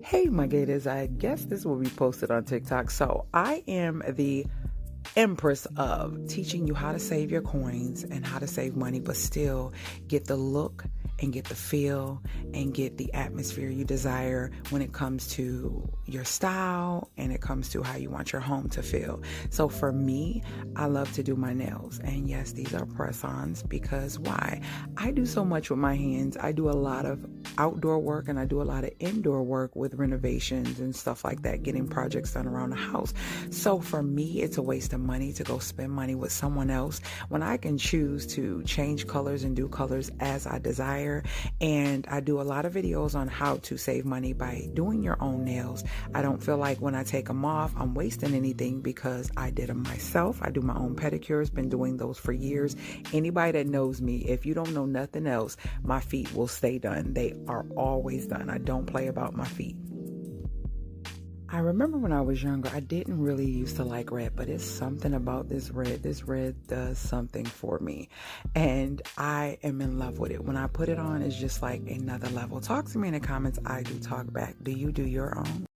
Hey, my gators, I guess this will be posted on TikTok. So I am the empress of teaching you how to save your coins and how to save money, but still get the look and get the feel and get the atmosphere you desire when it comes to your style and it comes to how you want your home to feel. So for me, I love to do my nails. And yes, these are press-ons because why? I do so much with my hands. I do a lot of outdoor work and I do a lot of indoor work with renovations and stuff like that, getting projects done around the house. So for me, it's a waste of money to go spend money with someone else when I can choose to change colors and do colors as I desire. And I do a lot of videos on how to save money by doing your own nails. I don't feel like when I take them off, I'm wasting anything because I did them myself. I do my own pedicures, been doing those for years. Anybody that knows me, if you don't know nothing else, my feet will stay done. They are always done. I don't play about my feet. I remember when I was younger, I didn't really used to like red, but it's something about this red. This red does something for me, and I am in love with it. When I put it on, it's just like another level. Talk to me in the comments. I do talk back. Do you do your own?